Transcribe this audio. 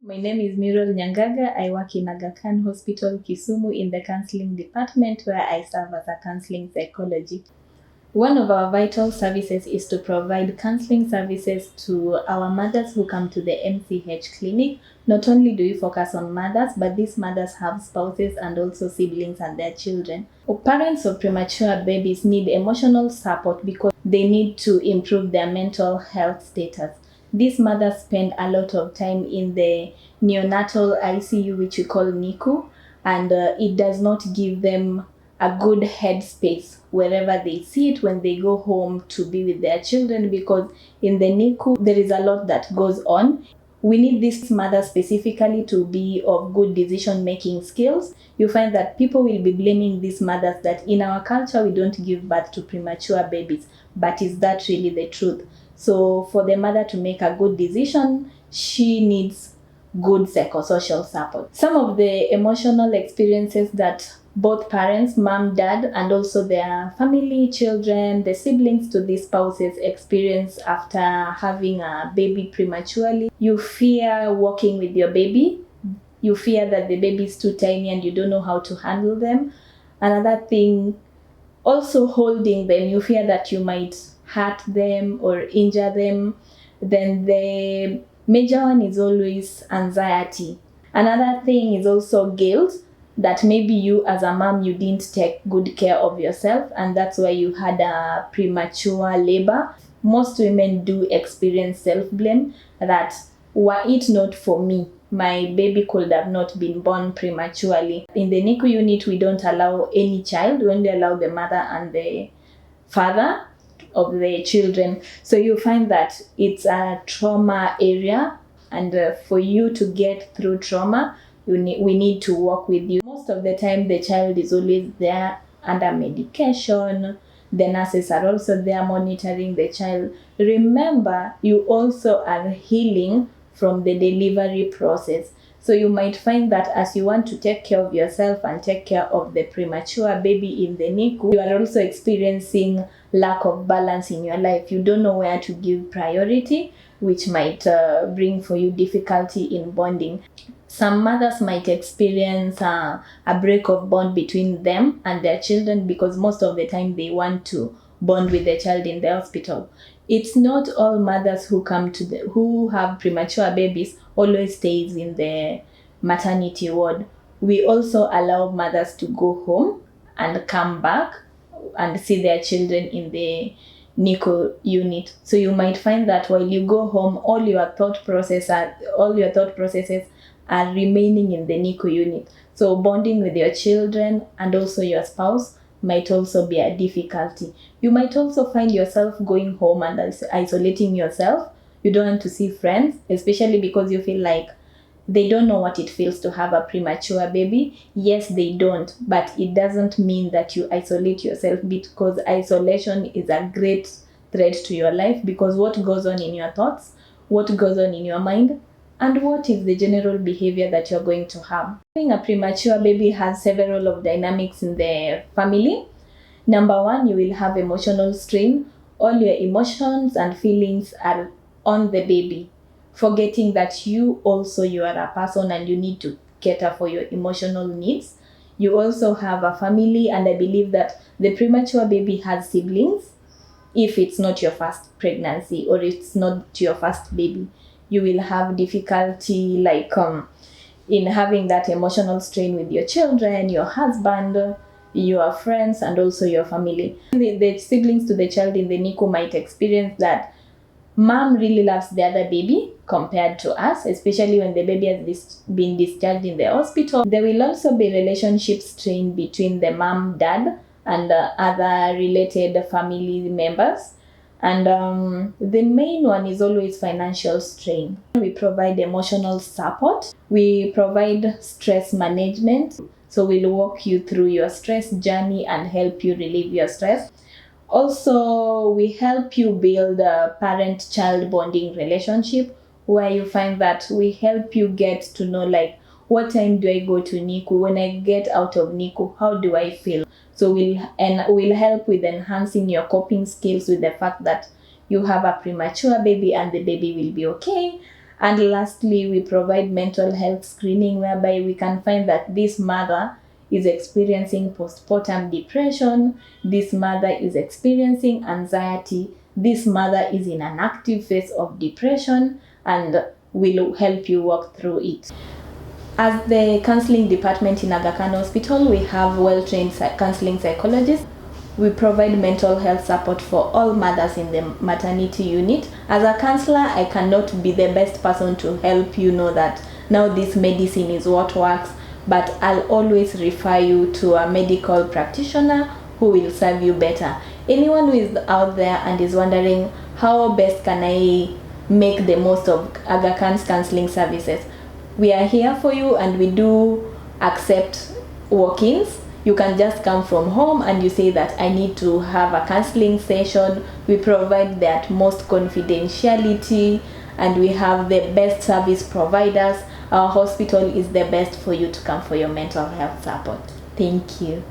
My name is Mural Nyaganga. I work in Aga Khan Hospital, Kisumu, in the counseling department where I serve as a counseling psychologist. One of our vital services is to provide counseling services to our mothers who come to the MCH clinic. Not only do we focus on mothers, but these mothers have spouses and also siblings and their children. Parents of premature babies need emotional support because they need to improve their mental health status. These mothers spend a lot of time in the neonatal ICU, which we call NICU, and it does not give them a good headspace wherever they sit when they go home to be with their children, because in the NICU there is a lot that goes on. We need this mother specifically to be of good decision-making skills. You find that people will be blaming these mothers that in our culture we don't give birth to premature babies, but is that really the truth? So for the mother to make a good decision, she needs good psychosocial support. Some of the emotional experiences that both parents, mom, dad, and also their family, children, the siblings to these spouses experience after having a baby prematurely. You fear walking with your baby. You fear that the baby is too tiny and you don't know how to handle them. Another thing, also holding them, you fear that you might hurt them or injure them. Then the major one is always anxiety. Another thing is also guilt, that maybe you as a mom, you didn't take good care of yourself and that's why you had a premature labor. Most women do experience self-blame, that were it not for me, my baby could have not been born prematurely. In the NICU unit, we don't allow any child. We only allow the mother and the father of the children. So you find that it's a trauma area, and for you to get through trauma, we need to work with you. Most of the time, the child is always there under medication. The nurses are also there monitoring the child. Remember, you also are healing from the delivery process. So you might find that as you want to take care of yourself and take care of the premature baby in the NICU, you are also experiencing lack of balance in your life. You don't know where to give priority, which might bring for you difficulty in bonding. Some mothers might experience a break of bond between them and their children, because most of the time they want to bond with the child in the hospital. It's not all mothers who who have premature babies always stays in the maternity ward. We also allow mothers to go home and come back and see their children in the NICU unit. So you might find that while you go home, all your thought processes are remaining in the NICU unit. So bonding with your children and also your spouse might also be a difficulty. You might also find yourself going home and isolating yourself. You don't want to see friends, especially because you feel like they don't know what it feels to have a premature baby. Yes, they don't, but it doesn't mean that you isolate yourself, because isolation is a great threat to your life, because what goes on in your thoughts, what goes on in your mind, and what is the general behavior that you're going to have. Having a premature baby has several of dynamics in the family. Number one, you will have emotional strain. All your emotions and feelings are on the baby, forgetting that you are a person and you need to cater for your emotional needs. You also have a family, and I believe that the premature baby has siblings. If it's not your first pregnancy or it's not your first baby, you will have difficulty in having that emotional strain with your children, your husband, your friends, and also your family. The siblings to the child in the NICU might experience that mom really loves the other baby compared to us, especially when the baby has been discharged in the hospital. There will also be relationship strain between the mom, dad, and other related family members. And the main one is always financial strain. We provide emotional support. We provide stress management. So we'll walk you through your stress journey and help you relieve your stress. Also, we help you build a parent-child bonding relationship, where you find that we help you get to know, like, what time do I go to NICU? When I get out of NICU, how do I feel? So we'll help with enhancing your coping skills with the fact that you have a premature baby and the baby will be okay. And lastly, we provide mental health screening, whereby we can find that this mother is experiencing postpartum depression, this mother is experiencing anxiety, this mother is in an active phase of depression, and we'll help you walk through it. As the counseling department in Aga Khan Hospital, we have well-trained counseling psychologists. We provide mental health support for all mothers in the maternity unit. As a counselor, I cannot be the best person to help you know that now this medicine is what works, but I'll always refer you to a medical practitioner who will serve you better. Anyone who is out there and is wondering how best can I make the most of Aga Khan's counseling services, we are here for you, and we do accept walk-ins. You can just come from home and you say that I need to have a counseling session. We provide the utmost confidentiality, and we have the best service providers. Our hospital is the best for you to come for your mental health support. Thank you.